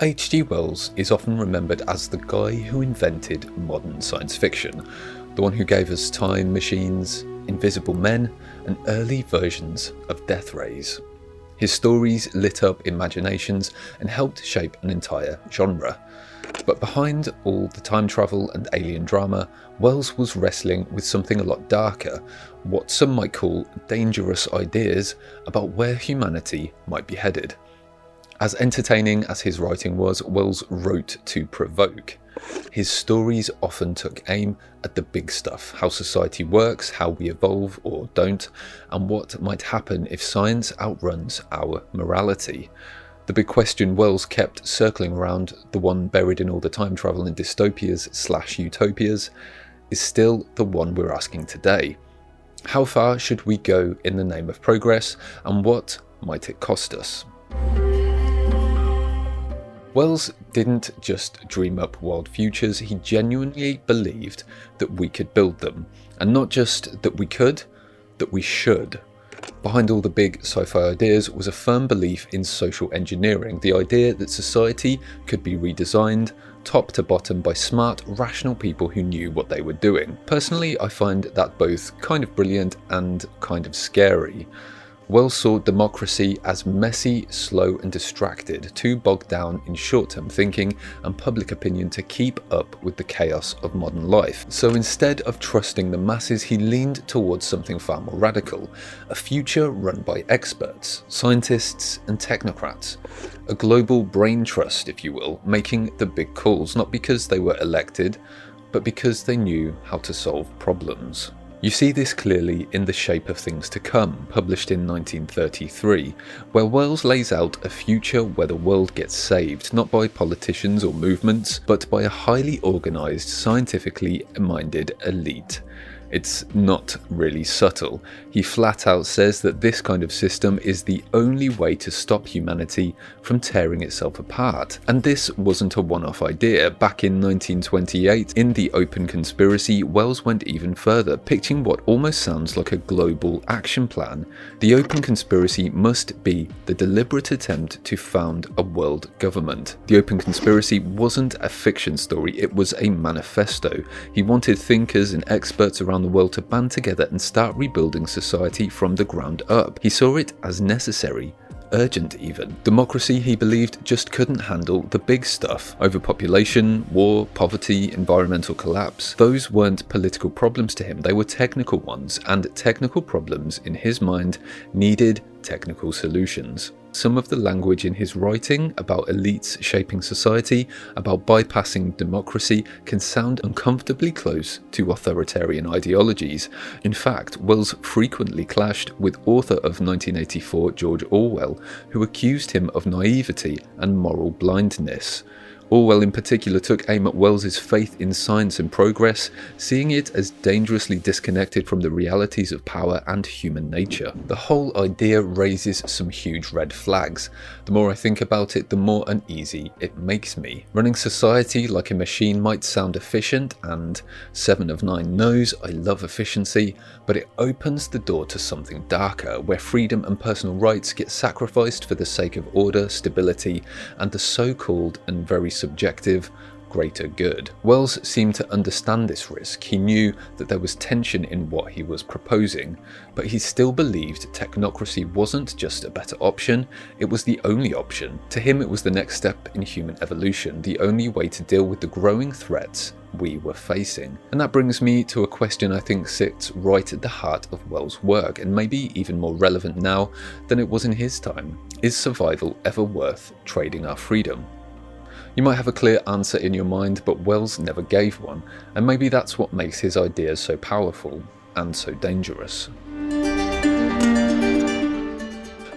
H.G. Wells is often remembered as the guy who invented modern science fiction, the one who gave us time machines, invisible men, and early versions of death rays. His stories lit up imaginations and helped shape an entire genre. But behind all the time travel and alien drama, Wells was wrestling with something a lot darker, what some might call dangerous ideas about where humanity might be headed. As entertaining as his writing was, Wells wrote to provoke. His stories often took aim at the big stuff, how society works, how we evolve or don't, and what might happen if science outruns our morality. The big question Wells kept circling around, the one buried in all the time travel and dystopias/utopias, is still the one we're asking today. How far should we go in the name of progress, and what might it cost us? Wells didn't just dream up wild futures, he genuinely believed that we could build them. And not just that we could, that we should. Behind all the big sci-fi ideas was a firm belief in social engineering, the idea that society could be redesigned top to bottom by smart, rational people who knew what they were doing. Personally, I find that both kind of brilliant and kind of scary. Wells saw democracy as messy, slow and distracted, too bogged down in short-term thinking and public opinion to keep up with the chaos of modern life. So instead of trusting the masses, he leaned towards something far more radical, a future run by experts, scientists and technocrats. A global brain trust, if you will, making the big calls, not because they were elected, but because they knew how to solve problems. You see this clearly in The Shape of Things to Come, published in 1933, where Wells lays out a future where the world gets saved, not by politicians or movements, but by a highly organised, scientifically minded elite. It's not really subtle. He flat out says that this kind of system is the only way to stop humanity from tearing itself apart. And this wasn't a one-off idea. Back in 1928, in The Open Conspiracy, Wells went even further, pitching what almost sounds like a global action plan. The Open Conspiracy must be the deliberate attempt to found a world government. The Open Conspiracy wasn't a fiction story, it was a manifesto. He wanted thinkers and experts around the world to band together and start rebuilding society from the ground up. He saw it as necessary, urgent even. Democracy, he believed, just couldn't handle the big stuff. Overpopulation, war, poverty, environmental collapse. Those weren't political problems to him, they were technical ones, and technical problems, in his mind, needed technical solutions. Some of the language in his writing about elites shaping society, about bypassing democracy, can sound uncomfortably close to authoritarian ideologies. In fact, Wells frequently clashed with author of 1984 George Orwell, who accused him of naivety and moral blindness. Orwell in particular took aim at Wells's faith in science and progress, seeing it as dangerously disconnected from the realities of power and human nature. The whole idea raises some huge red flags. The more I think about it, the more uneasy it makes me. Running society like a machine might sound efficient, and 7 of 9 knows I love efficiency, but it opens the door to something darker, where freedom and personal rights get sacrificed for the sake of order, stability, and the so-called and very subjective greater good. Wells seemed to understand this risk. He knew that there was tension in what he was proposing, but he still believed technocracy wasn't just a better option, it was the only option. To him, it was the next step in human evolution, the only way to deal with the growing threats we were facing. And that brings me to a question I think sits right at the heart of Wells' work, and maybe even more relevant now than it was in his time. Is survival ever worth trading our freedom? You might have a clear answer in your mind, but Wells never gave one, and maybe that's what makes his ideas so powerful and so dangerous.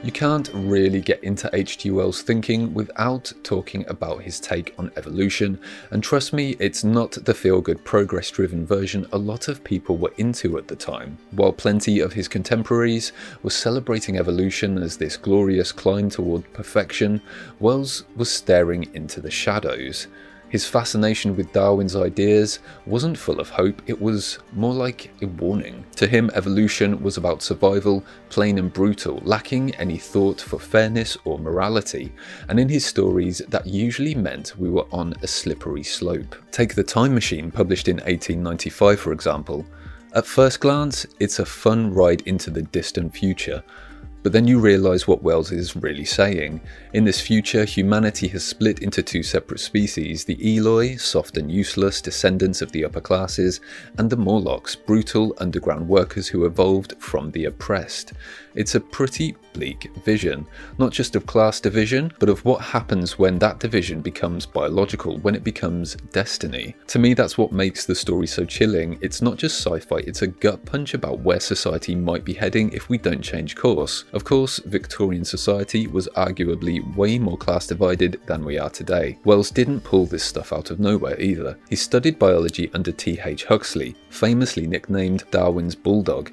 You can't really get into H.G. Wells' thinking without talking about his take on evolution, and trust me, it's not the feel-good progress-driven version a lot of people were into at the time. While plenty of his contemporaries were celebrating evolution as this glorious climb toward perfection, Wells was staring into the shadows. His fascination with Darwin's ideas wasn't full of hope, it was more like a warning. To him, evolution was about survival, plain and brutal, lacking any thought for fairness or morality, and in his stories that usually meant we were on a slippery slope. Take The Time Machine, published in 1895 for example. At first glance, it's a fun ride into the distant future. But then you realise what Wells is really saying. In this future, humanity has split into two separate species, the Eloi, soft and useless descendants of the upper classes, and the Morlocks, brutal underground workers who evolved from the oppressed. It's a pretty bleak vision, not just of class division, but of what happens when that division becomes biological, when it becomes destiny. To me, that's what makes the story so chilling. It's not just sci-fi, it's a gut punch about where society might be heading if we don't change course. Of course, Victorian society was arguably way more class divided than we are today. Wells didn't pull this stuff out of nowhere either. He studied biology under T.H. Huxley, famously nicknamed Darwin's bulldog,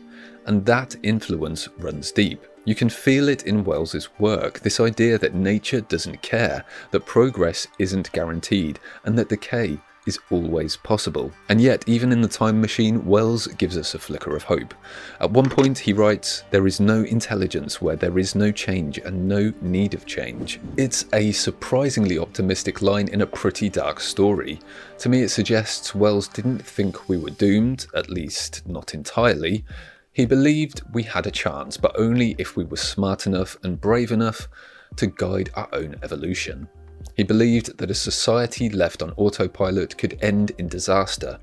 and that influence runs deep. You can feel it in Wells's work, this idea that nature doesn't care, that progress isn't guaranteed, and that decay is always possible. And yet, even in The Time Machine, Wells gives us a flicker of hope. At one point he writes, "There is no intelligence where there is no change and no need of change." It's a surprisingly optimistic line in a pretty dark story. To me it suggests Wells didn't think we were doomed, at least not entirely. He believed we had a chance, but only if we were smart enough and brave enough to guide our own evolution. He believed that a society left on autopilot could end in disaster,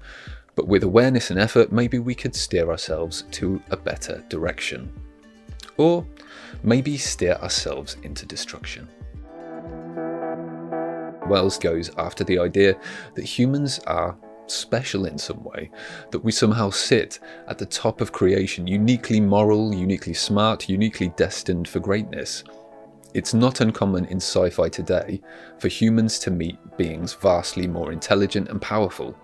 but with awareness and effort, maybe we could steer ourselves to a better direction. Or maybe steer ourselves into destruction. Wells goes after the idea that humans are special in some way, that we somehow sit at the top of creation, uniquely moral, uniquely smart, uniquely destined for greatness. It's not uncommon in sci-fi today for humans to meet beings vastly more intelligent and powerful.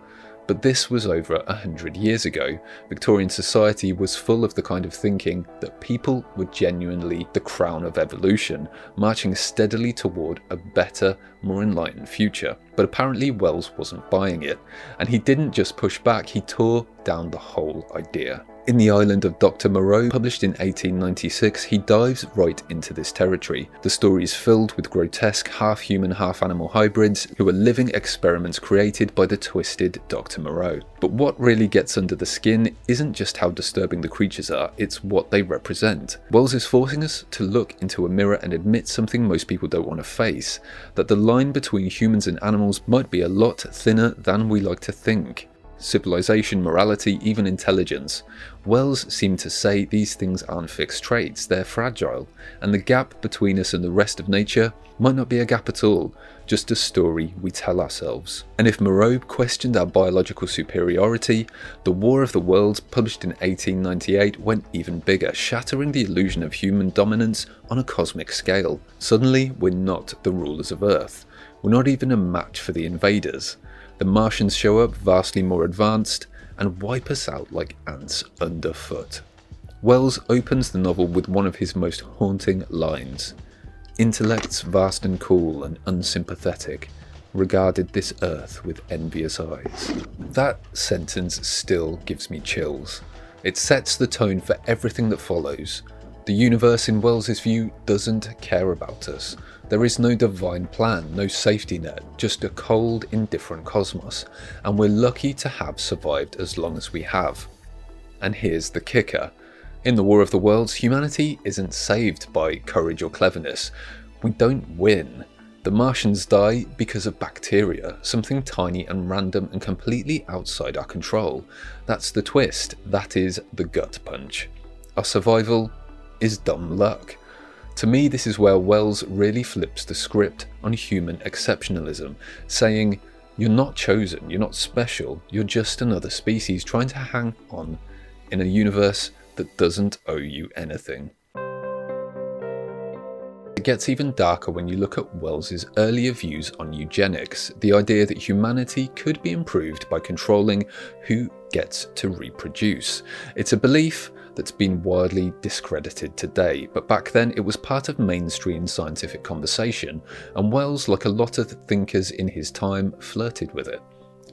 But this was over 100 years ago. Victorian society was full of the kind of thinking that people were genuinely the crown of evolution, marching steadily toward a better, more enlightened future. But apparently Wells wasn't buying it, and he didn't just push back, he tore down the whole idea. In The Island of Dr. Moreau, published in 1896, he dives right into this territory. The story is filled with grotesque half-human, half-animal hybrids who are living experiments created by the twisted Dr. Moreau. But what really gets under the skin isn't just how disturbing the creatures are, it's what they represent. Wells is forcing us to look into a mirror and admit something most people don't want to face, that the line between humans and animals might be a lot thinner than we like to think. Civilization, morality, even intelligence. Wells seemed to say these things aren't fixed traits, they're fragile, and the gap between us and the rest of nature might not be a gap at all, just a story we tell ourselves. And if Moreau questioned our biological superiority, The War of the Worlds, published in 1898, went even bigger, shattering the illusion of human dominance on a cosmic scale. Suddenly, we're not the rulers of Earth. We're not even a match for the invaders. The Martians show up vastly more advanced and wipe us out like ants underfoot. Wells opens the novel with one of his most haunting lines. "Intellects vast and cool and unsympathetic regarded this earth with envious eyes." That sentence still gives me chills. It sets the tone for everything that follows. The universe, in Wells's view, doesn't care about us. There is no divine plan, no safety net, just a cold, indifferent cosmos, and we're lucky to have survived as long as we have. And here's the kicker. In The War of the Worlds, humanity isn't saved by courage or cleverness. We don't win. The Martians die because of bacteria, something tiny and random and completely outside our control. That's the twist. That is the gut punch. Our survival is dumb luck. To me, this is where Wells really flips the script on human exceptionalism, saying, you're not chosen, you're not special, you're just another species trying to hang on in a universe that doesn't owe you anything. It gets even darker when you look at Wells's earlier views on eugenics, the idea that humanity could be improved by controlling who gets to reproduce. It's a belief that that's been widely discredited today, but back then it was part of mainstream scientific conversation, and Wells, like a lot of thinkers in his time, flirted with it.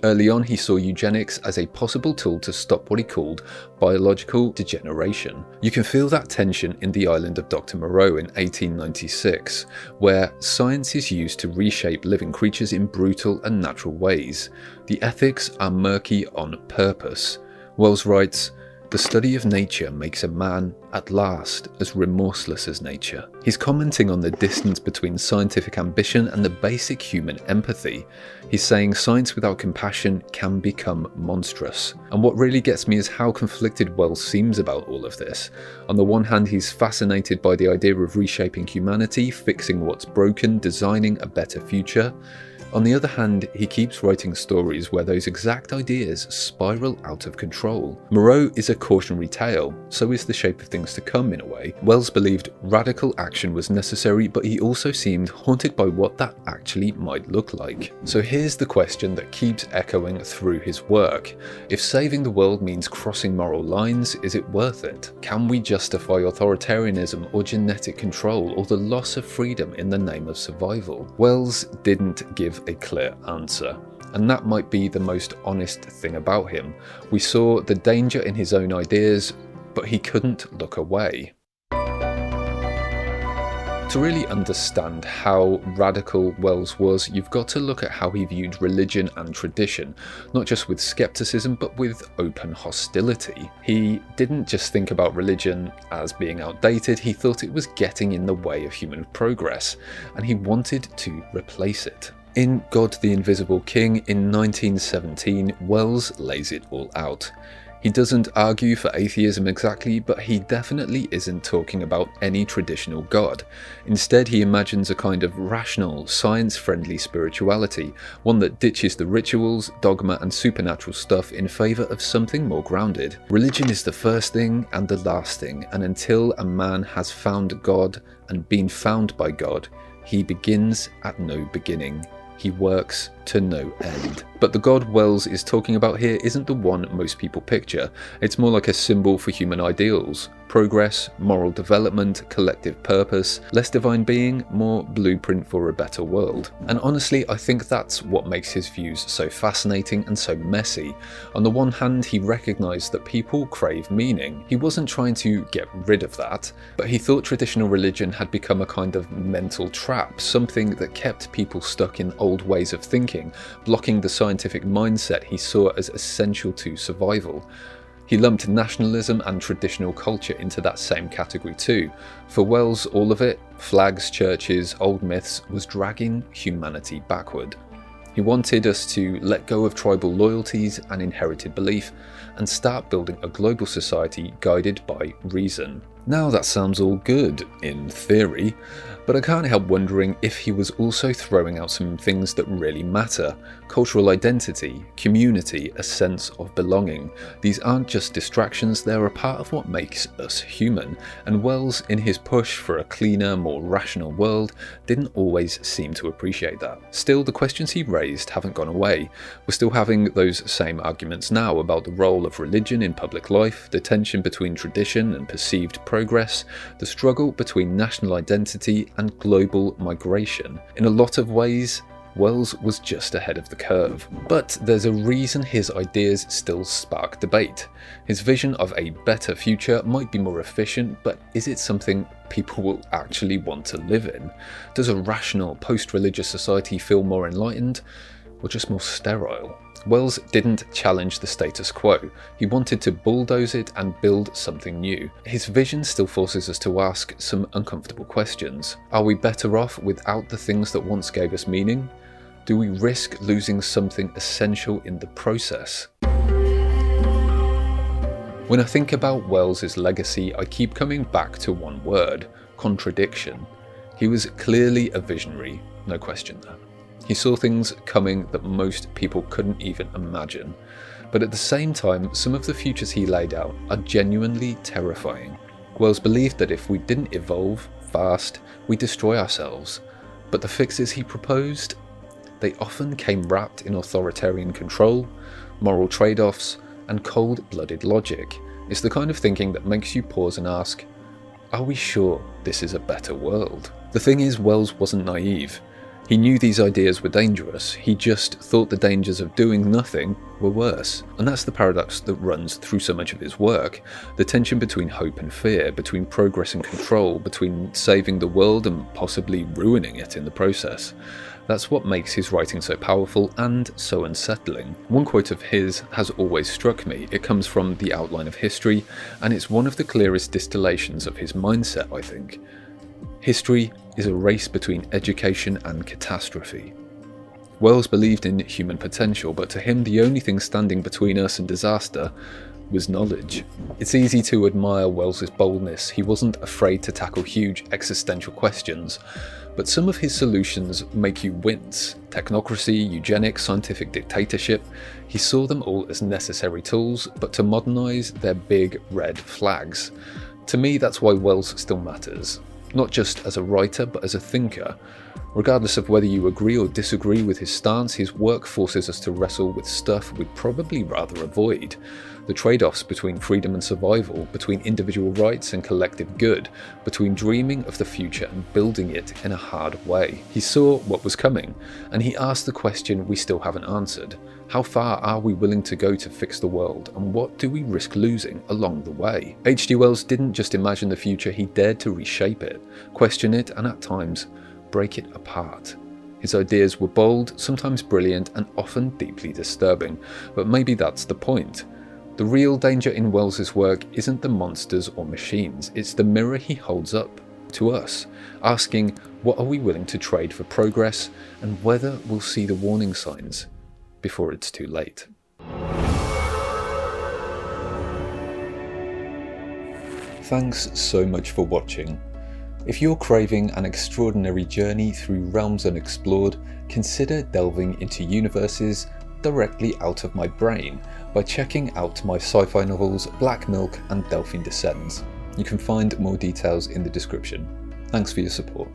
Early on, he saw eugenics as a possible tool to stop what he called biological degeneration. You can feel that tension in The Island of Dr. Moreau in 1896, where science is used to reshape living creatures in brutal and natural ways. The ethics are murky on purpose. Wells writes, "The study of nature makes a man, at last, as remorseless as nature." He's commenting on the distance between scientific ambition and the basic human empathy. He's saying science without compassion can become monstrous. And what really gets me is how conflicted Wells seems about all of this. On the one hand, he's fascinated by the idea of reshaping humanity, fixing what's broken, designing a better future. On the other hand, he keeps writing stories where those exact ideas spiral out of control. Moreau is a cautionary tale, so is The Shape of Things to Come in a way. Wells believed radical action was necessary, but he also seemed haunted by what that actually might look like. So here's the question that keeps echoing through his work. If saving the world means crossing moral lines, is it worth it? Can we justify authoritarianism or genetic control or the loss of freedom in the name of survival? Wells didn't give a clear answer, and that might be the most honest thing about him. We saw the danger in his own ideas, but he couldn't look away. To really understand how radical Wells was, you've got to look at how he viewed religion and tradition, not just with skepticism, but with open hostility. He didn't just think about religion as being outdated, he thought it was getting in the way of human progress, and he wanted to replace it. In God the Invisible King in 1917, Wells lays it all out. He doesn't argue for atheism exactly, but he definitely isn't talking about any traditional God. Instead, he imagines a kind of rational, science-friendly spirituality, one that ditches the rituals, dogma and supernatural stuff in favour of something more grounded. Religion is the first thing and the last thing, and until a man has found God and been found by God, he begins at no beginning. He works to no end. But the God Wells is talking about here isn't the one most people picture. It's more like a symbol for human ideals. Progress, moral development, collective purpose, less divine being, more blueprint for a better world. And honestly, I think that's what makes his views so fascinating and so messy. On the one hand, he recognised that people crave meaning. He wasn't trying to get rid of that, but he thought traditional religion had become a kind of mental trap, something that kept people stuck in old ways of thinking, blocking the scientific mindset he saw as essential to survival. He lumped nationalism and traditional culture into that same category too. For Wells, all of it, flags, churches, old myths, was dragging humanity backward. He wanted us to let go of tribal loyalties and inherited belief and start building a global society guided by reason. Now that sounds all good, in theory, but I can't help wondering if he was also throwing out some things that really matter. Cultural identity, community, a sense of belonging. These aren't just distractions, they're a part of what makes us human, and Wells, in his push for a cleaner, more rational world, didn't always seem to appreciate that. Still, the questions he raised haven't gone away. We're still having those same arguments now about the role of religion in public life, the tension between tradition and perceived progress, the struggle between national identity and global migration. In a lot of ways, Wells was just ahead of the curve. But there's a reason his ideas still spark debate. His vision of a better future might be more efficient, but is it something people will actually want to live in? Does a rational, post-religious society feel more enlightened, or just more sterile? Wells didn't challenge the status quo. He wanted to bulldoze it and build something new. His vision still forces us to ask some uncomfortable questions. Are we better off without the things that once gave us meaning? Do we risk losing something essential in the process? When I think about Wells's legacy, I keep coming back to one word: contradiction. He was clearly a visionary, no question there. He saw things coming that most people couldn't even imagine. But at the same time, some of the futures he laid out are genuinely terrifying. Wells believed that if we didn't evolve fast, we destroy ourselves. But the fixes he proposed, they often came wrapped in authoritarian control, moral trade-offs, and cold-blooded logic. It's the kind of thinking that makes you pause and ask, are we sure this is a better world? The thing is, Wells wasn't naive. He knew these ideas were dangerous, he just thought the dangers of doing nothing were worse. And that's the paradox that runs through so much of his work. The tension between hope and fear, between progress and control, between saving the world and possibly ruining it in the process. That's what makes his writing so powerful and so unsettling. One quote of his has always struck me. It comes from The Outline of History, and it's one of the clearest distillations of his mindset, I think. History is a race between education and catastrophe. Wells believed in human potential, but to him the only thing standing between us and disaster was knowledge. It's easy to admire Wells's boldness. He wasn't afraid to tackle huge existential questions, but some of his solutions make you wince. Technocracy, eugenics, scientific dictatorship. He saw them all as necessary tools, but to modernise, they're big red flags. To me, that's why Wells still matters. Not just as a writer, but as a thinker. Regardless of whether you agree or disagree with his stance, his work forces us to wrestle with stuff we'd probably rather avoid. The trade-offs between freedom and survival, between individual rights and collective good, between dreaming of the future and building it in a hard way. He saw what was coming, and he asked the question we still haven't answered. How far are we willing to go to fix the world, and what do we risk losing along the way? H.G. Wells didn't just imagine the future, he dared to reshape it, question it, and at times, break it apart. His ideas were bold, sometimes brilliant, and often deeply disturbing, but maybe that's the point. The real danger in Wells's work isn't the monsters or machines, it's the mirror he holds up to us, asking what are we willing to trade for progress, and whether we'll see the warning signs before it's too late. Thanks so much for watching. If you're craving an extraordinary journey through realms unexplored, consider delving into universes directly out of my brain by checking out my sci-fi novels Black Milk and Delphine Descends. You can find more details in the description. Thanks for your support.